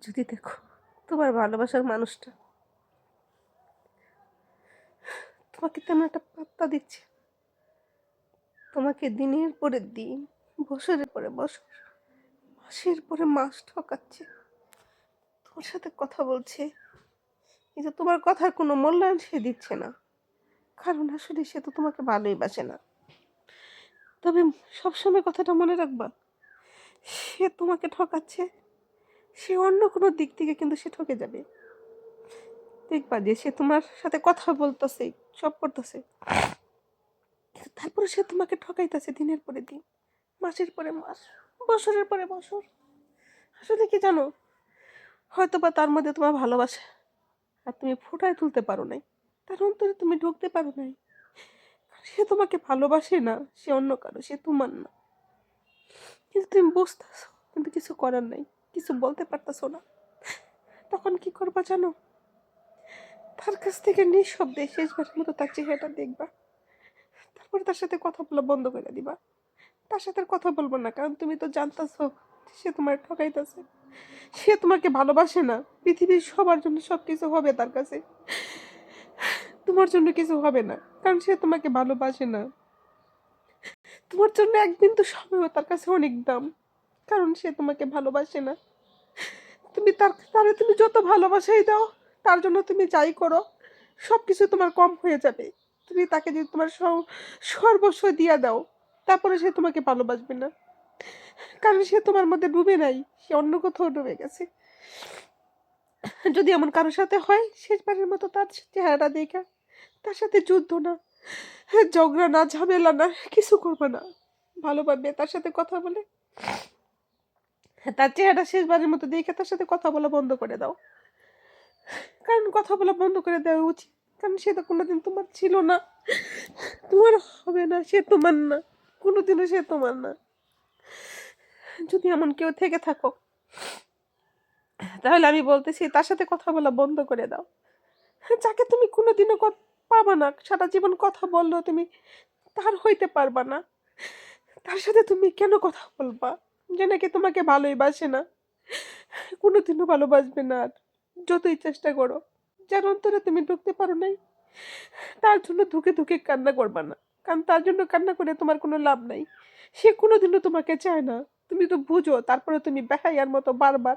যদি দেখো তোমার ভালোবাসার মানুষটা তোমাকে তেমন একটা পাত্তা দিচ্ছে, তোমাকে দিনের পরে দিন, বছরের পরে বছর, মাসের পরে মাস ঠকাচ্ছে, তোমার সাথে কথা বলছে, কিন্তু তোমার কথার কোনো মূল্যায়ন সে দিচ্ছে না, কারণ আসলে সে তো তোমাকে ভালোই বাসে না। তবে সবসময় কথাটা মনে রাখবা, সে তোমাকে ঠকাচ্ছে, সে অন্য কোনো দিক থেকে কিন্তু সে ঠকে যাবে। দেখবা যে সে তোমার সাথে কথা বলতেছে, সব করতেছে, তারপরে সে তোমাকে ঠকাইতেছে দিনের পরে দিন, মাসের পরে মাস, বছরের পরে বছর। আসলে কি জানো, হয়তো বা তার মধ্যে তোমার ভালোবাসা আর তুমি ফুটায় তুলতে পারো নাই, তার অন্তরে তুমি ঢুকতে পারো নাই। সে তোমাকে ভালোবাসে না, সে অন্য কারো, সে তোমার না। কিন্তু তুমি বুঝতেছো, কিন্তু কিছু করার নাই, কিছু বলতে পারতেছো না। তখন কি করবা জানো, তার কাছ থেকে নিঃশব্দে শেষবারের মতো তার চেহারাটা দেখবা, তারপরে তার সাথে কথা বলা বন্ধ করে দিবা। তার সাথে আর কথা বলবো না, কারণ তুমি তো জানতাছো সে তোমার ঠকাইতেছে, সে তোমাকে ভালোবাসে না। পৃথিবীর সবার জন্য সবকিছু হবে তার কাছে, তোমার জন্য কিছু হবে না, কারণ সে তোমাকে ভালোবাসে না। তোমার জন্য এক বিন্দু সময়ও তার কাছে অনেক দাম, কারণ সে তোমাকে ভালোবাসে না। তুমি তারে তুমি যত ভালোবাসাই দাও, তার জন্য তুমি যাই করো, সবকিছু তোমার কম হয়ে যাবে। তুমি তাকে যদি তোমার সর্বস্ব দিয়া দাও, তারপরে সে তোমাকে ভালোবাসবে না, কারণ সে তোমার মধ্যে ডুবে নাই, সে অন্য কোথাও ডুবে গেছে। যদি এমন কারোর সাথে হয়, শেষবারের মতো তার চেহারা দেখা, তার সাথে যুদ্ধ না, ঝগড়া না, ঝামেলা না, কিছু করবে না, ভালোভাবে তার সাথে কথা বলে তার চেহারা শেষবারের মতো দেখে তার সাথে কথা বলা বন্ধ করে দাও। কারণ কথা বলা বন্ধ করে দেওয়া উচিত, কারণ সে তো কোনোদিন তোমার ছিল না, তোমার হবে না, সে তোমার না, কোনোদিনও সে তোমার না। যদি এমন কেউ থেকে থাকো, তাহলে আমি বলতেছি তার সাথে কথা বলা বন্ধ করে দাও। যাকে তুমি কোনোদিনও পাবা না, সারা জীবন কথা বললেও তুমি তার হইতে পারবা না, তার সাথে তুমি কেন কথা বলবা, যে নাকি তোমাকে ভালোই বাসে না, কোনোদিনও ভালোবাসবে না। আর যতই চেষ্টা করো, যার অন্তরে তুমি ঢুকতে পারো নাই, তার জন্য ধুকে ধুকে কান্না করবা না, কারণ তার জন্য কান্না করে তোমার কোনো লাভ নাই। সে কোনোদিনও তোমাকে চায় না, তুমি তো বুঝো, তারপরে তুমি বেহাইয়ার মতো বারবার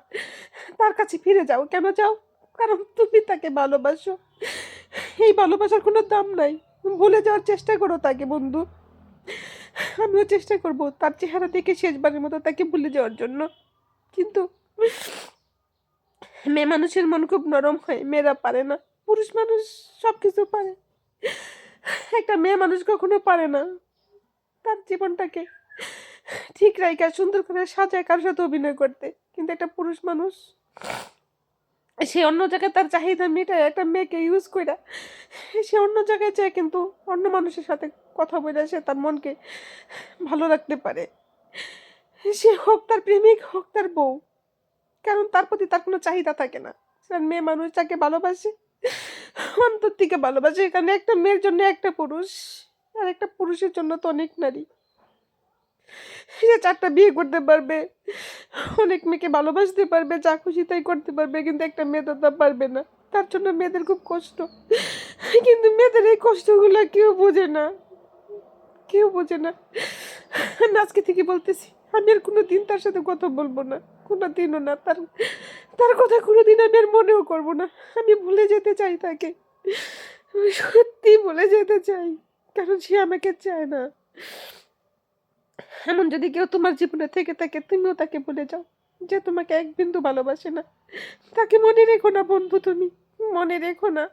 তার কাছে ফিরে যাও। কেন যাও? কারণ তুমি তাকে ভালোবাসো, এই ভালোবাসার কোনো দাম নাই। ভুলে যাওয়ার চেষ্টা করো তাকে বন্ধু, আমিও চেষ্টা করব তার চেহারা দেখে শেষবারের মতো তাকে ভুলে যাওয়ার জন্য। কিন্তু মেয়ে মানুষের মন খুব নরম হয়, মেয়েরা পারে না। পুরুষ মানুষ সবকিছু পারে, একটা মেয়ে মানুষ কখনো পারে না তার জীবনটাকে ঠিক রাইখা সুন্দর করে সাজায় কারোর সাথে অভিনয় করতে। কিন্তু একটা পুরুষ মানুষ সে অন্য জায়গায় তার চাহিদা মেটায়, একটা মেয়েকে ইউজ কইরা সে অন্য জায়গায় যায়, কিন্তু অন্য মানুষের সাথে কথা বলে সে তার মনকে ভালো রাখতে পারে। সে হোক তার প্রেমিক, হোক তার বউ, কারণ তার প্রতি তার কোনো চাহিদা থাকে না। সে মেয়ে মানুষ যাকে ভালোবাসে, অন্তর থেকে ভালোবাসে। এখানে একটা মেয়ের জন্য একটা পুরুষ, আর একটা পুরুষের জন্য তো অনেক নারী। সে 4টা বিয়ে করতে পারবে, অনেক মেয়েকে ভালোবাসতে পারবে, যা খুশি তাই করতে পারবে, কিন্তু একটা মেয়ে তো তা পারবে না। তার জন্য মেয়েদের খুব কষ্ট, কিন্তু মেয়েদের এই কষ্টগুলো কেউ বোঝে না, কেউ বোঝে না। আমি আজকে থেকে বলতেছি, আমি আর কোনোদিন তার সাথে কথা বলবো না, কোনোদিনও না। তার তার কথা কোনোদিন আমি আর মনেও করবো না। আমি ভুলে যেতে চাই তাকে, আমি সত্যি ভুলে যেতে চাই, কারণ সে আমাকে চায় না। এমন যদি কেউ তোমার জীবনে থেকে থাকে, তুমিও তাকে ভুলে যাও, যে তোমাকে এক বিন্দু ভালোবাসে না। তাকে মনে রেখো না বন্ধু, তুমি মনে রেখো না।